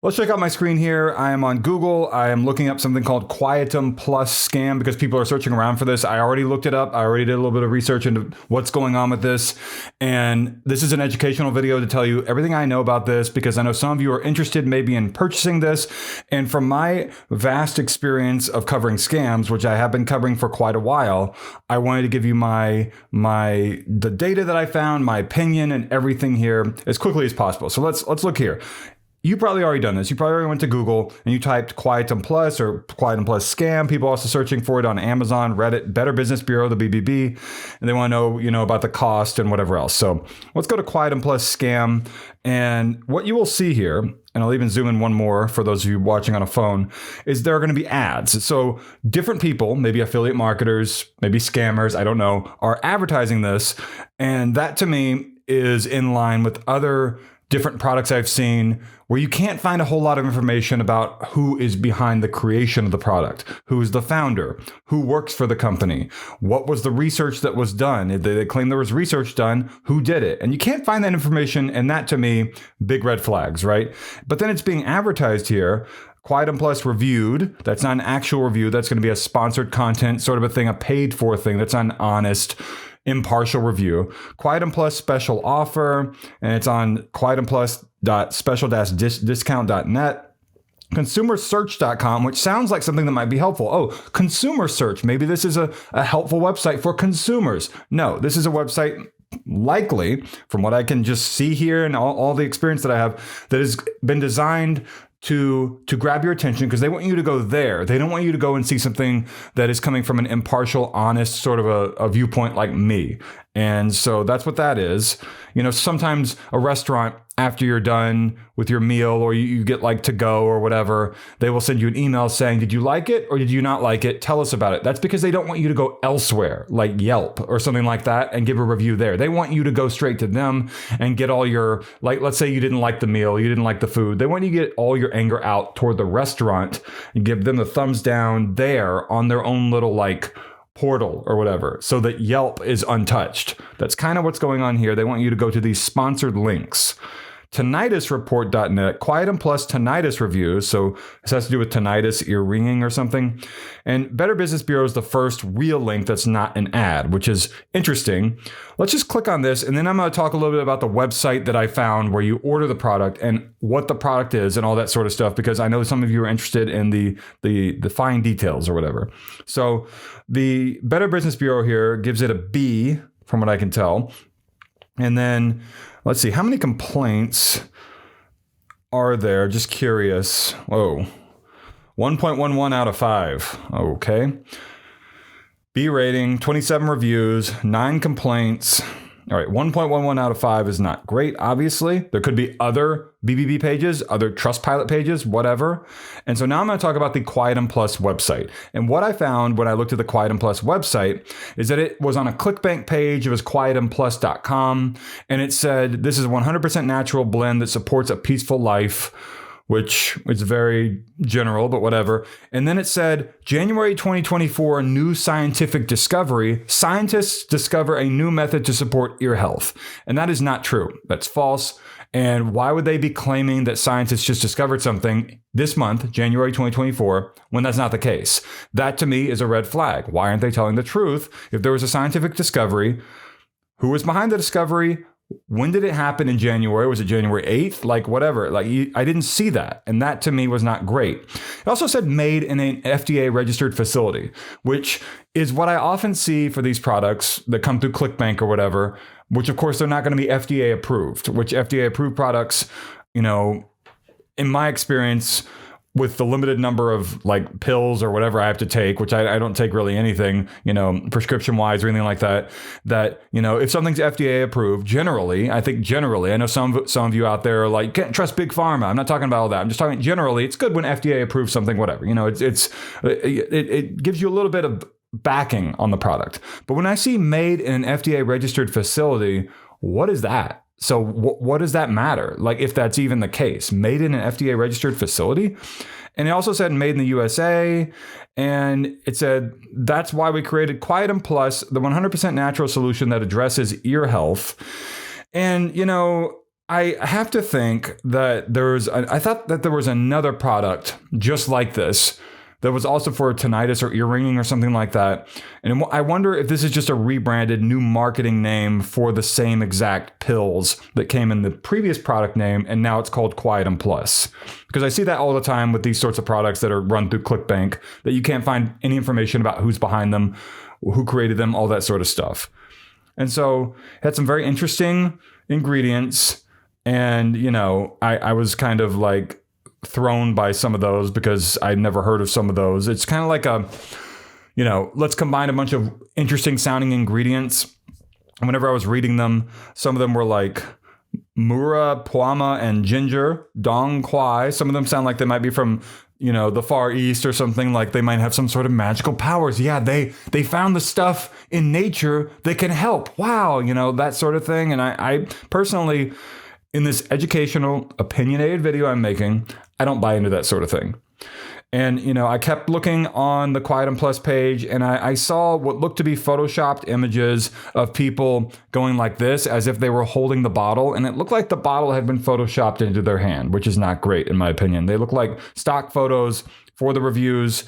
Let's check out my screen here. I am on Google. I am looking up something called Quietum Plus scam because people are searching around for this. I already looked it up. I already did a little bit of research into what's going on with this. And this is an educational video to tell you everything I know about this because I know some of you are interested maybe in purchasing this. And from my vast experience of covering scams, which I have been covering for quite a while, I wanted to give you the data that I found, my opinion and everything here as quickly as possible. So let's look here. You probably already done this. You probably already went to Google and you typed Quietum Plus or Quietum Plus scam. People are also searching for it on Amazon, Reddit, Better Business Bureau, the BBB, and they want to know, about the cost and whatever else. So let's go to Quietum Plus scam. And what you will see here, and I'll even zoom in one more for those of you watching on a phone, is there are going to be ads. So different people, maybe affiliate marketers, maybe scammers, I don't know, are advertising this. And that to me is in line with other different products I've seen where you can't find a whole lot of information about who is behind the creation of the product, who is the founder, who works for the company, what was the research that was done. They claim there was research done, who did it? And you can't find that information, and that to me, big red flags, right? But then it's being advertised here. Quietum Plus reviewed. That's not an actual review. That's going to be a sponsored content, sort of a thing, a paid for thing. That's not an honest, impartial review. Quietum Plus special offer, and it's on quietumplus.special-discount.net. Consumersearch.com, which sounds like something that might be helpful. Oh, consumer search. Maybe this is a helpful website for consumers. No, this is a website, likely, from what I can just see here and all the experience that I have, that has been designed to grab your attention because they want you to go there. They don't want you to go and see something that is coming from an impartial, honest sort of a viewpoint like me. And so that's what that is. Sometimes a restaurant, after you're done with your meal or you get like to go or whatever, they will send you an email saying, did you like it or did you not like it? Tell us about it. That's because they don't want you to go elsewhere like Yelp or something like that and give a review there. They want you to go straight to them and get all your, like, let's say you didn't like the meal, you didn't like the food. They want you to get all your anger out toward the restaurant and give them the thumbs down there on their own little portal or whatever, so that Yelp is untouched. That's kind of what's going on here. They want you to go to these sponsored links. Tinnitusreport.net, Quietum Plus tinnitus reviews. So this has to do with tinnitus, ear ringing or something. And Better Business Bureau is the first real link that's not an ad, which is interesting. Let's just click on this. And then I'm going to talk a little bit about the website that I found where you order the product and what the product is and all that sort of stuff, because I know some of you are interested in the fine details or whatever. So the Better Business Bureau here gives it a B from what I can tell. And then let's see, how many complaints are there? Just curious. Whoa. 1.11 out of 5. Okay. B rating, 27 reviews, 9 complaints. All right, 1.11 out of 5 is not great, obviously. There could be other BBB pages, other Trustpilot pages, whatever. And so now I'm going to talk about the Quietum Plus website. And what I found when I looked at the Quietum Plus website is that it was on a ClickBank page. It was quietumplus.com. And it said, this is a 100% natural blend that supports a peaceful life, which is very general, but whatever. And then it said, January 2024, new scientific discovery. Scientists discover a new method to support ear health. And that is not true. That's false. And why would they be claiming that scientists just discovered something this month, January 2024, when that's not the case? That to me is a red flag. Why aren't they telling the truth? If there was a scientific discovery, who was behind the discovery? When did it happen in January? Was it January 8th? Whatever. I didn't see that. And that to me was not great. It also said made in an FDA registered facility, which is what I often see for these products that come through ClickBank or whatever, which of course they're not going to be FDA approved, which FDA approved products, in my experience, with the limited number of pills or whatever I have to take, which I don't take really anything, prescription wise or anything like that, if something's FDA approved, generally, I know some of you out there are like, you can't trust big pharma. I'm not talking about all that. I'm just talking generally, it's good when FDA approves something, whatever, it gives you a little bit of backing on the product. But when I see made in an FDA registered facility, what is that? So what does that matter? If that's even the case, made in an FDA registered facility. And it also said made in the USA. And it said, that's why we created Quietum Plus, the 100% natural solution that addresses ear health. And, I have to think that I thought that there was another product just like this that was also for tinnitus or ear ringing or something like that. And I wonder if this is just a rebranded new marketing name for the same exact pills that came in the previous product name, and now it's called Quietum Plus. Because I see that all the time with these sorts of products that are run through ClickBank, that you can't find any information about who's behind them, who created them, all that sort of stuff. And so it had some very interesting ingredients. And, I was kind of like thrown by some of those because I'd never heard of some of those. It's kind of like let's combine a bunch of interesting sounding ingredients. Whenever I was reading them, some of them were like Muira, Puama, and ginger, Dong Quai. Some of them sound like they might be from, the Far East or something, like they might have some sort of magical powers. Yeah, they found the stuff in nature that can help. Wow, that sort of thing. And I personally, in this educational, opinionated video I'm making, I don't buy into that sort of thing. And, I kept looking on the Quietum Plus page, and I saw what looked to be photoshopped images of people going like this, as if they were holding the bottle. And it looked like the bottle had been photoshopped into their hand, which is not great, in my opinion. They look like stock photos for the reviews.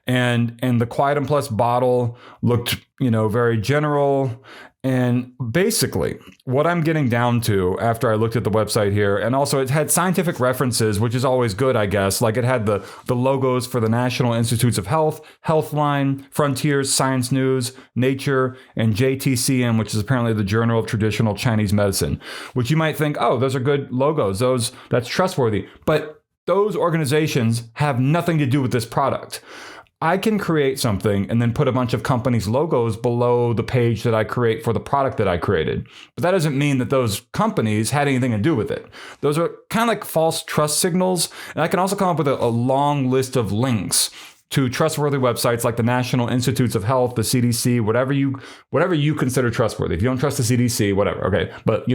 And the Quietum Plus bottle looked, very general. And basically, what I'm getting down to after I looked at the website here, and also it had scientific references, which is always good, I guess. Like it had the logos for the National Institutes of Health, Healthline, Frontiers, Science News, Nature, and JTCM, which is apparently the Journal of Traditional Chinese Medicine, which you might think, oh, those are good logos. That's trustworthy. But those organizations have nothing to do with this product. I can create something and then put a bunch of companies' logos below the page that I create for the product that I created. But that doesn't mean that those companies had anything to do with it. Those are kind of like false trust signals. And I can also come up with a long list of links to trustworthy websites like the National Institutes of Health, the CDC, whatever you consider trustworthy. If you don't trust the CDC, whatever, okay. But,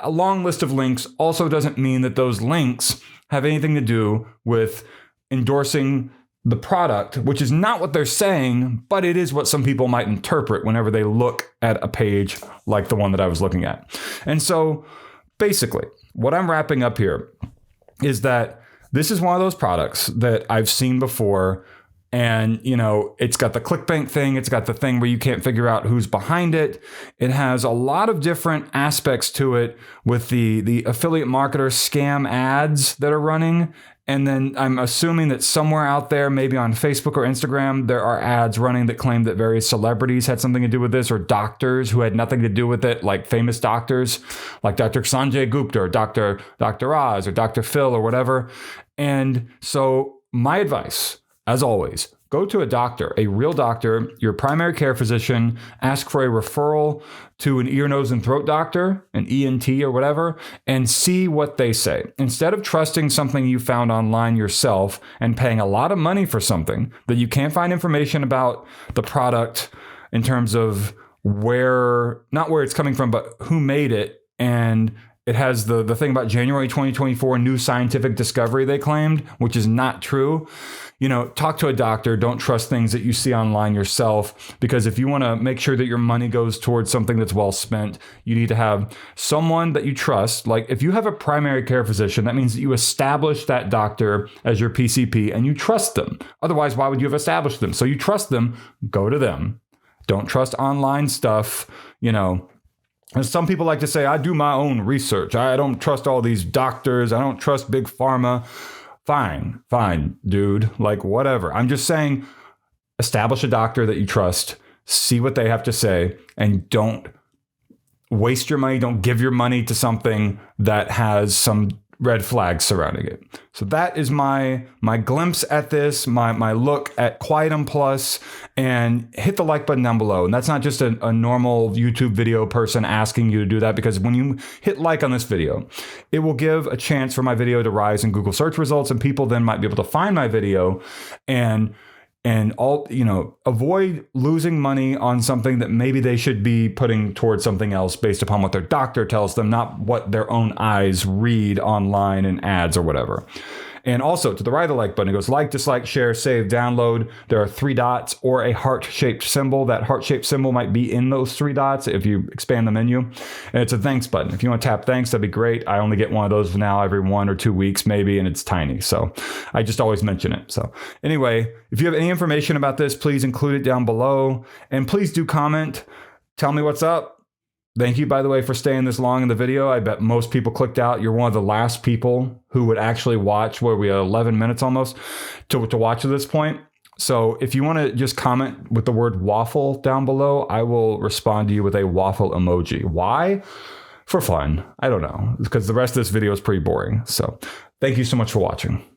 a long list of links also doesn't mean that those links have anything to do with endorsing the product, which is not what they're saying, but it is what some people might interpret whenever they look at a page like the one that I was looking at. And so basically, what I'm wrapping up here is that this is one of those products that I've seen before. And, it's got the ClickBank thing. It's got the thing where you can't figure out who's behind it. It has a lot of different aspects to it with the affiliate marketer scam ads that are running. And then I'm assuming that somewhere out there, maybe on Facebook or Instagram, there are ads running that claim that various celebrities had something to do with this, or doctors who had nothing to do with it, like famous doctors, like Dr. Sanjay Gupta or Dr. Oz or Dr. Phil or whatever. And so my advice, as always, go to a doctor, a real doctor, your primary care physician, ask for a referral to an ear, nose, and throat doctor, an ENT or whatever, and see what they say. Instead of trusting something you found online yourself and paying a lot of money for something that you can't find information about the product in terms of not where it's coming from, but who made it. And it has the thing about January 2024 new scientific discovery they claimed, which is not true. Talk to a doctor. Don't trust things that you see online yourself, because if you want to make sure that your money goes towards something that's well spent, you need to have someone that you trust. Like if you have a primary care physician, that means that you establish that doctor as your PCP and you trust them. Otherwise, why would you have established them? So you trust them, go to them. Don't trust online stuff, And some people like to say, I do my own research. I don't trust all these doctors. I don't trust big pharma. Fine, dude. Like, whatever. I'm just saying, establish a doctor that you trust, see what they have to say, and don't waste your money. Don't give your money to something that has some red flags surrounding it. So that is my glimpse at this, my look at Quietum Plus, and hit the like button down below. And that's not just a normal YouTube video person asking you to do that, because when you hit like on this video, it will give a chance for my video to rise in Google search results, and people then might be able to find my video and avoid losing money on something that maybe they should be putting towards something else based upon what their doctor tells them, not what their own eyes read online in ads or whatever. And also to the right of the like button, it goes like, dislike, share, save, download. There are 3 dots or a heart-shaped symbol. That heart-shaped symbol might be in those 3 dots if you expand the menu. And it's a thanks button. If you want to tap thanks, that'd be great. I only get one of those now every 1 or 2 weeks maybe, and it's tiny. So I just always mention it. So anyway, if you have any information about this, please include it down below. And please do comment. Tell me what's up. Thank you, by the way, for staying this long in the video. I bet most people clicked out. You're one of the last people who would actually watch, where we are 11 minutes almost, to watch to this point. So if you want to just comment with the word waffle down below, I will respond to you with a waffle emoji. Why? For fun. I don't know. Because the rest of this video is pretty boring. So thank you so much for watching.